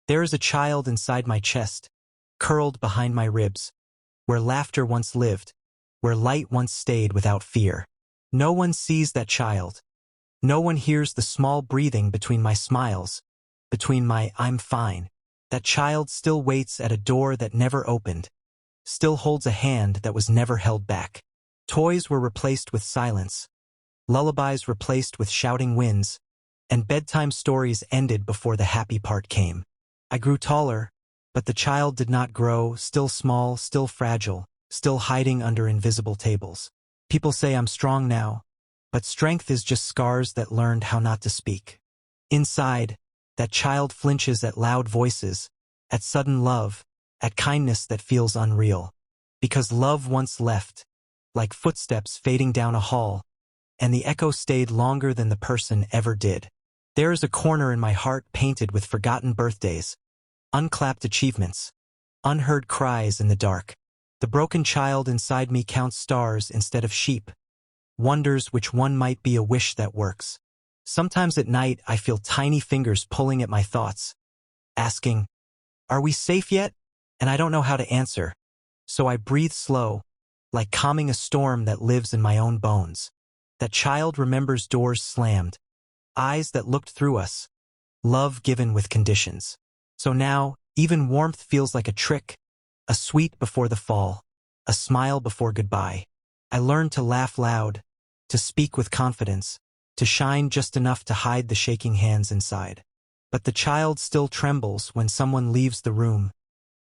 There is a child inside my chest, curled behind my ribs, where laughter once lived, where light once stayed without fear. No one sees that child. No one hears the small breathing between my smiles, between my "I'm fine." That child still waits at a door that never opened, still holds a hand that was never held back. Toys were replaced with silence, lullabies replaced with shouting winds, and bedtime stories ended before the happy part came. I grew taller, but the child did not grow, still small, still fragile, still hiding under invisible tables. People say I'm strong now, but strength is just scars that learned how not to speak. Inside, that child flinches at loud voices, at sudden love, at kindness that feels unreal. Because love once left, like footsteps fading down a hall, and the echo stayed longer than the person ever did. There is a corner in my heart painted with forgotten birthdays, unclapped achievements, unheard cries in the dark. The broken child inside me counts stars instead of sheep, wonders which one might be a wish that works. Sometimes at night I feel tiny fingers pulling at my thoughts, asking, "Are we safe yet?" And I don't know how to answer, so I breathe slow, like calming a storm that lives in my own bones. That child remembers doors slammed, eyes that looked through us, love given with conditions. So now, even warmth feels like a trick, a sweet before the fall, a smile before goodbye. I learned to laugh loud, to speak with confidence, to shine just enough to hide the shaking hands inside. But the child still trembles when someone leaves the room,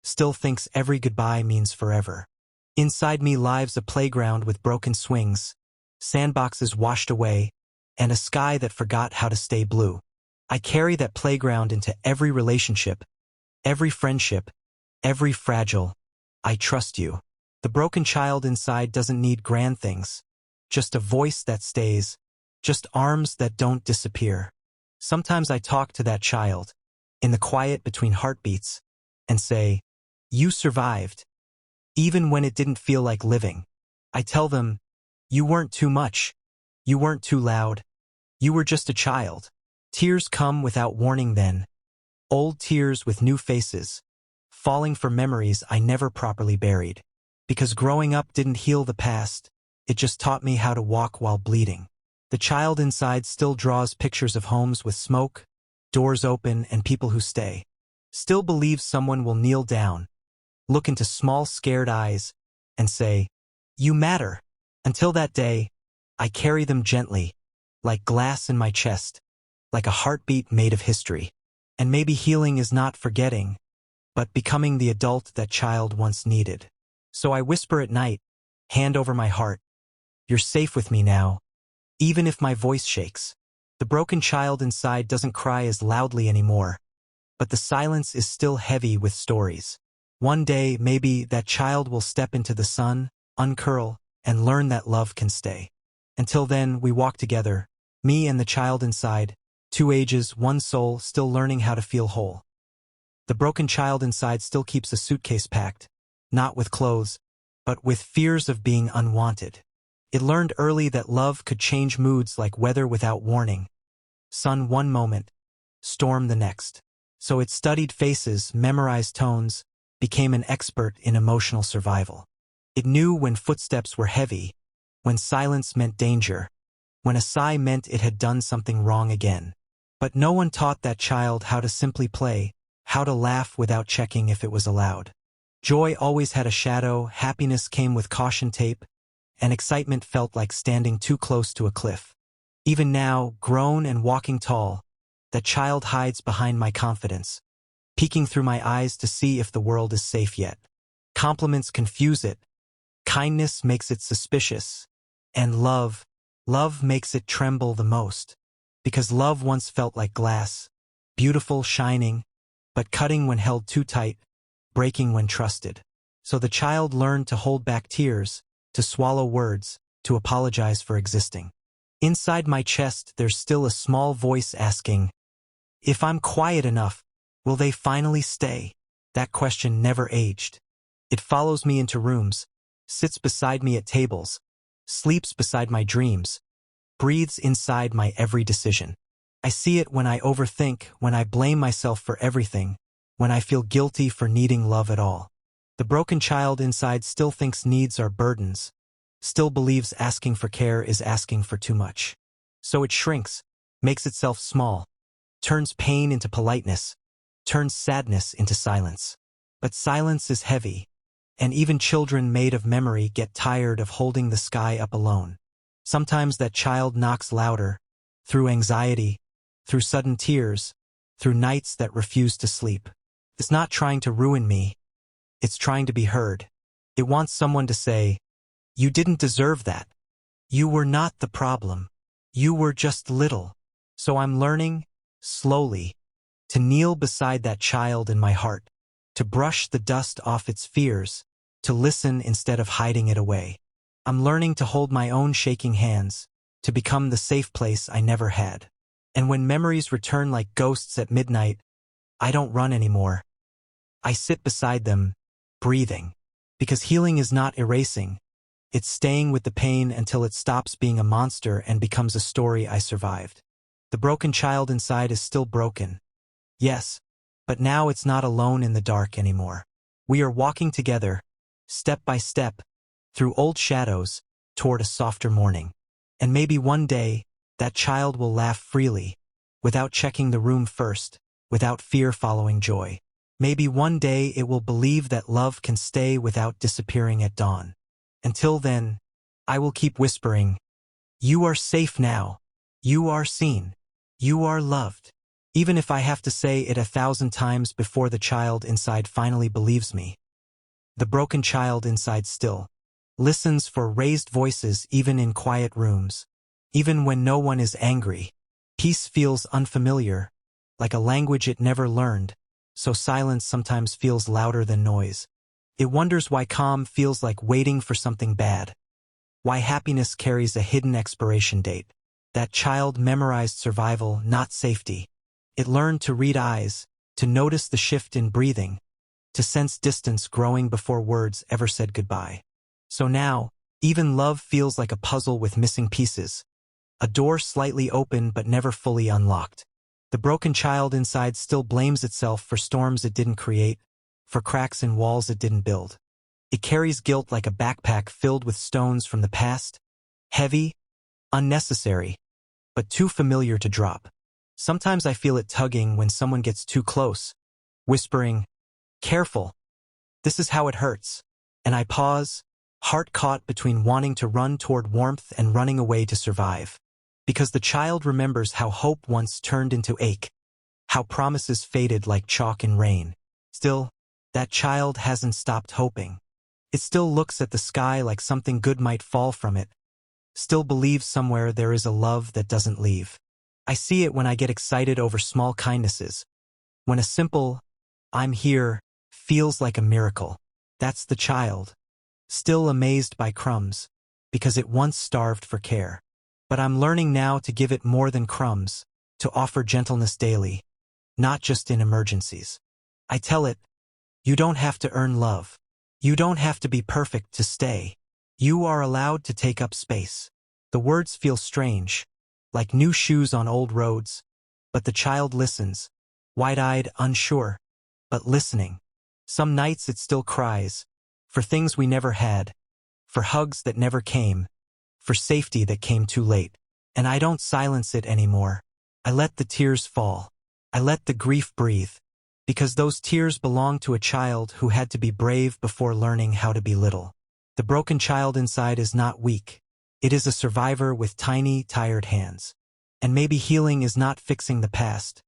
still thinks every goodbye means forever. Inside me lives a playground with broken swings, sandboxes washed away, and a sky that forgot how to stay blue. I carry that playground into every relationship, every friendship, every fragile "I trust you." The broken child inside doesn't need grand things, just a voice that stays, just arms that don't disappear. Sometimes I talk to that child, in the quiet between heartbeats, and say, "You survived." Even when it didn't feel like living. I tell them, "You weren't too much. You weren't too loud. You were just a child." Tears come without warning then. Old tears with new faces, falling for memories I never properly buried. Because growing up didn't heal the past, it just taught me how to walk while bleeding. The child inside still draws pictures of homes with smoke, doors open, and people who stay. Still believes someone will kneel down, look into small scared eyes, and say, "You matter." Until that day, I carry them gently, like glass in my chest, like a heartbeat made of history. And maybe healing is not forgetting, but becoming the adult that child once needed. So I whisper at night, hand over my heart, "You're safe with me now," even if my voice shakes. The broken child inside doesn't cry as loudly anymore, but the silence is still heavy with stories. One day, maybe that child will step into the sun, uncurl, and learn that love can stay. Until then, we walk together, me and the child inside, 2 ages, 1 soul, still learning how to feel whole. The broken child inside still keeps a suitcase packed, not with clothes, but with fears of being unwanted. It learned early that love could change moods like weather without warning. Sun one moment, storm the next. So it studied faces, memorized tones, became an expert in emotional survival. It knew when footsteps were heavy, when silence meant danger, when a sigh meant it had done something wrong again. But no one taught that child how to simply play, how to laugh without checking if it was allowed. Joy always had a shadow, happiness came with caution tape, and excitement felt like standing too close to a cliff. Even now, grown and walking tall, that child hides behind my confidence, peeking through my eyes to see if the world is safe yet. Compliments confuse it, kindness makes it suspicious, and love makes it tremble the most. Because love once felt like glass, beautiful, shining, but cutting when held too tight, breaking when trusted. So the child learned to hold back tears, to swallow words, to apologize for existing. Inside my chest, there's still a small voice asking, if I'm quiet enough, will they finally stay? That question never aged. It follows me into rooms, sits beside me at tables, sleeps beside my dreams, breathes inside my every decision. I see it when I overthink, when I blame myself for everything, when I feel guilty for needing love at all. The broken child inside still thinks needs are burdens, still believes asking for care is asking for too much. So it shrinks, makes itself small, turns pain into politeness, turns sadness into silence. But silence is heavy, and even children made of memory get tired of holding the sky up alone. Sometimes that child knocks louder, through anxiety, through sudden tears, through nights that refuse to sleep. It's not trying to ruin me, it's trying to be heard. It wants someone to say, "You didn't deserve that. You were not the problem. You were just little." So I'm learning, slowly, to kneel beside that child in my heart, to brush the dust off its fears, to listen instead of hiding it away. I'm learning to hold my own shaking hands, to become the safe place I never had. And when memories return like ghosts at midnight, I don't run anymore. I sit beside them, breathing. Because healing is not erasing. It's staying with the pain until it stops being a monster and becomes a story I survived. The broken child inside is still broken. Yes, but now it's not alone in the dark anymore. We are walking together, step by step, through old shadows, toward a softer morning. And maybe one day, that child will laugh freely, without checking the room first, without fear following joy. Maybe one day it will believe that love can stay without disappearing at dawn. Until then, I will keep whispering, "You are safe now. You are seen. You are loved." Even if I have to say it 1,000 times before the child inside finally believes me. The broken child inside still listens for raised voices even in quiet rooms. Even when no one is angry, peace feels unfamiliar, like a language it never learned, so silence sometimes feels louder than noise. It wonders why calm feels like waiting for something bad, why happiness carries a hidden expiration date. That child memorized survival, not safety. It learned to read eyes, to notice the shift in breathing, to sense distance growing before words ever said goodbye. So now, even love feels like a puzzle with missing pieces, a door slightly open but never fully unlocked. The broken child inside still blames itself for storms it didn't create, for cracks in walls it didn't build. It carries guilt like a backpack filled with stones from the past, heavy, unnecessary, but too familiar to drop. Sometimes I feel it tugging when someone gets too close, whispering, "Careful, this is how it hurts." And I pause, heart caught between wanting to run toward warmth and running away to survive. Because the child remembers how hope once turned into ache, how promises faded like chalk in rain. Still, that child hasn't stopped hoping. It still looks at the sky like something good might fall from it, still believes somewhere there is a love that doesn't leave. I see it when I get excited over small kindnesses, when a simple, "I'm here," feels like a miracle. That's the child, still amazed by crumbs, because it once starved for care. But I'm learning now to give it more than crumbs, to offer gentleness daily, not just in emergencies. I tell it, "You don't have to earn love. You don't have to be perfect to stay. You are allowed to take up space." The words feel strange, like new shoes on old roads, but the child listens, wide-eyed, unsure, but listening. Some nights it still cries, for things we never had, for hugs that never came, for safety that came too late. And I don't silence it anymore. I let the tears fall. I let the grief breathe, because those tears belong to a child who had to be brave before learning how to be little. The broken child inside is not weak. It is a survivor with tiny, tired hands. And maybe healing is not fixing the past,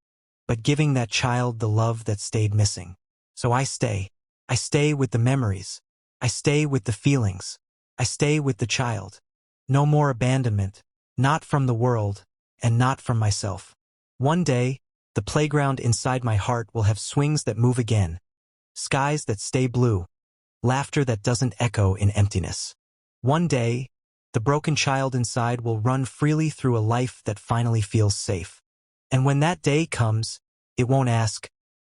but giving that child the love that stayed missing. So I stay. I stay with the memories. I stay with the feelings. I stay with the child. No more abandonment, not from the world, and not from myself. One day, the playground inside my heart will have swings that move again, skies that stay blue, laughter that doesn't echo in emptiness. One day, the broken child inside will run freely through a life that finally feels safe. And when that day comes, it won't ask,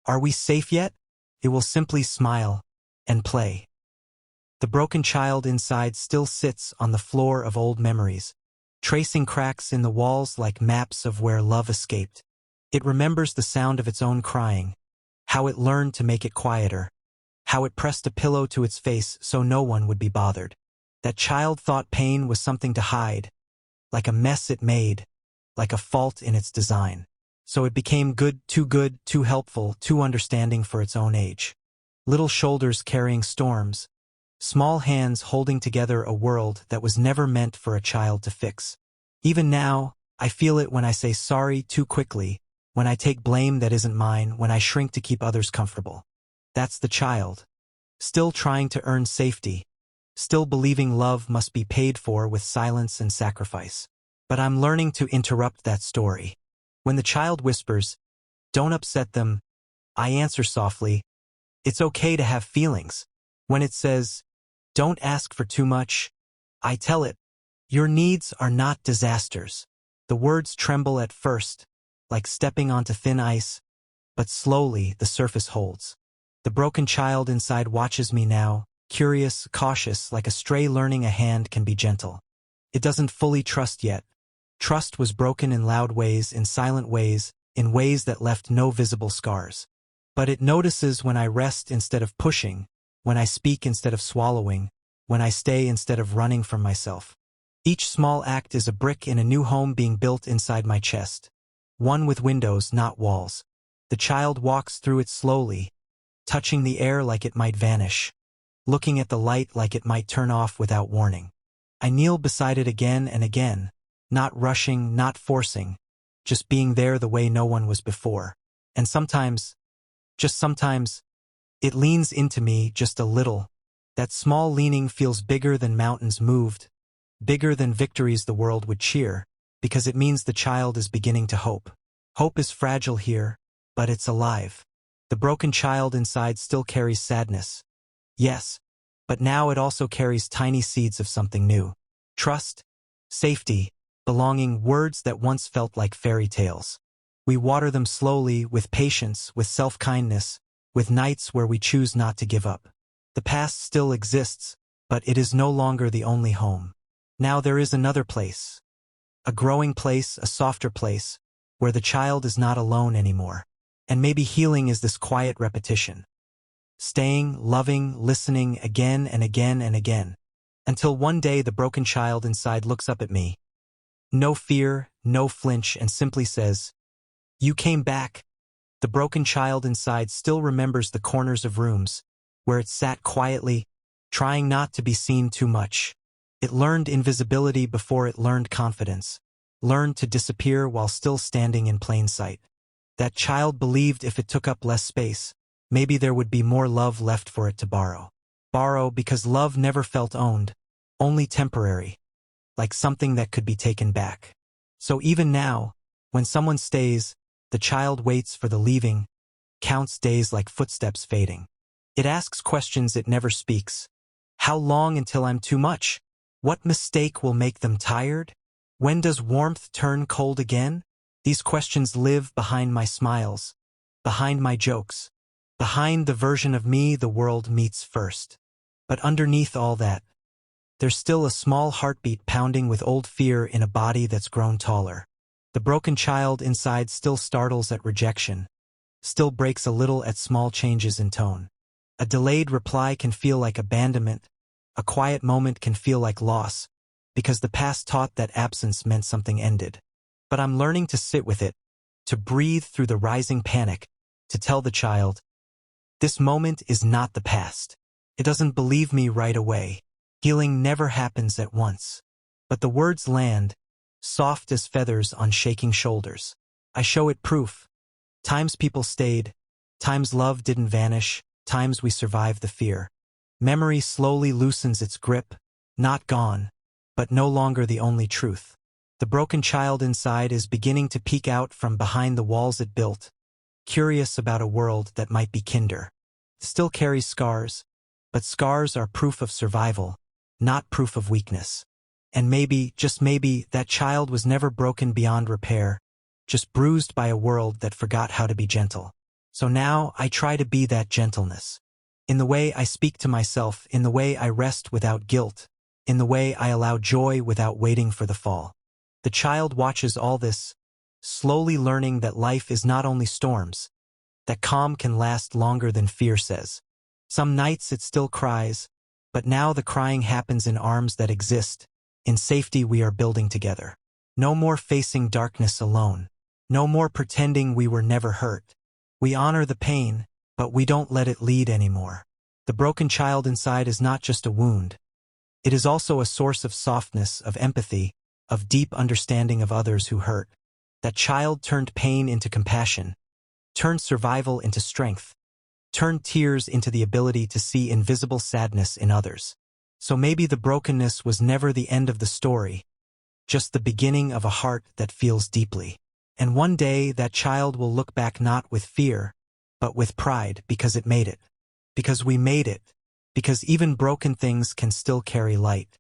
"Are we safe yet?" It will simply smile and play. The broken child inside still sits on the floor of old memories, tracing cracks in the walls like maps of where love escaped. It remembers the sound of its own crying, how it learned to make it quieter, how it pressed a pillow to its face so no one would be bothered. That child thought pain was something to hide, like a mess it made, like a fault in its design. So it became good, too helpful, too understanding for its own age. Little shoulders carrying storms, small hands holding together a world that was never meant for a child to fix. Even now, I feel it when I say sorry too quickly, when I take blame that isn't mine, when I shrink to keep others comfortable. That's the child, still trying to earn safety, still believing love must be paid for with silence and sacrifice. But I'm learning to interrupt that story. When the child whispers, "Don't upset them," I answer softly, "It's okay to have feelings." When it says, "Don't ask for too much," I tell it, "Your needs are not disasters." The words tremble at first, like stepping onto thin ice, but slowly the surface holds. The broken child inside watches me now, curious, cautious, like a stray learning a hand can be gentle. It doesn't fully trust yet. Trust was broken in loud ways, in silent ways, in ways that left no visible scars. But it notices when I rest instead of pushing, when I speak instead of swallowing, when I stay instead of running from myself. Each small act is a brick in a new home being built inside my chest. One with windows, not walls. The child walks through it slowly, touching the air like it might vanish, looking at the light like it might turn off without warning. I kneel beside it again and again, not rushing, not forcing, just being there the way no one was before. And sometimes, just sometimes, it leans into me just a little. That small leaning feels bigger than mountains moved, bigger than victories the world would cheer, because it means the child is beginning to hope. Hope is fragile here, but it's alive. The broken child inside still carries sadness. Yes, but now it also carries tiny seeds of something new. Trust, safety, belonging, words that once felt like fairy tales. We water them slowly, with patience, with self-kindness, with nights where we choose not to give up. The past still exists, but it is no longer the only home. Now there is another place. A growing place, a softer place, where the child is not alone anymore. And maybe healing is this quiet repetition. Staying, loving, listening again and again and again. Until one day the broken child inside looks up at me. No fear, no flinch, and simply says, "You came back." The broken child inside still remembers the corners of rooms, where it sat quietly, trying not to be seen too much. It learned invisibility before it learned confidence, learned to disappear while still standing in plain sight. That child believed if it took up less space, maybe there would be more love left for it to borrow. Borrow because love never felt owned, only temporary, like something that could be taken back. So even now, when someone stays, the child waits for the leaving, counts days like footsteps fading. It asks questions it never speaks. How long until I'm too much? What mistake will make them tired? When does warmth turn cold again? These questions live behind my smiles, behind my jokes, behind the version of me the world meets first. But underneath all that, there's still a small heartbeat pounding with old fear in a body that's grown taller. The broken child inside still startles at rejection, still breaks a little at small changes in tone. A delayed reply can feel like abandonment, a quiet moment can feel like loss, because the past taught that absence meant something ended. But I'm learning to sit with it, to breathe through the rising panic, to tell the child, this moment is not the past. It doesn't believe me right away. Healing never happens at once. But the words land, soft as feathers on shaking shoulders. I show it proof. Times people stayed, times love didn't vanish, times we survived the fear. Memory slowly loosens its grip, not gone, but no longer the only truth. The broken child inside is beginning to peek out from behind the walls it built, curious about a world that might be kinder. It still carries scars, but scars are proof of survival, not proof of weakness. And maybe, just maybe, that child was never broken beyond repair, just bruised by a world that forgot how to be gentle. So now I try to be that gentleness. In the way I speak to myself, in the way I rest without guilt, in the way I allow joy without waiting for the fall. The child watches all this, slowly learning that life is not only storms, that calm can last longer than fear says. Some nights it still cries, but now the crying happens in arms that exist. In safety we are building together. No more facing darkness alone. No more pretending we were never hurt. We honor the pain, but we don't let it lead anymore. The broken child inside is not just a wound. It is also a source of softness, of empathy, of deep understanding of others who hurt. That child turned pain into compassion, turned survival into strength, turned tears into the ability to see invisible sadness in others. So maybe the brokenness was never the end of the story, just the beginning of a heart that feels deeply. And one day that child will look back not with fear, but with pride because it made it. Because we made it. Because even broken things can still carry light.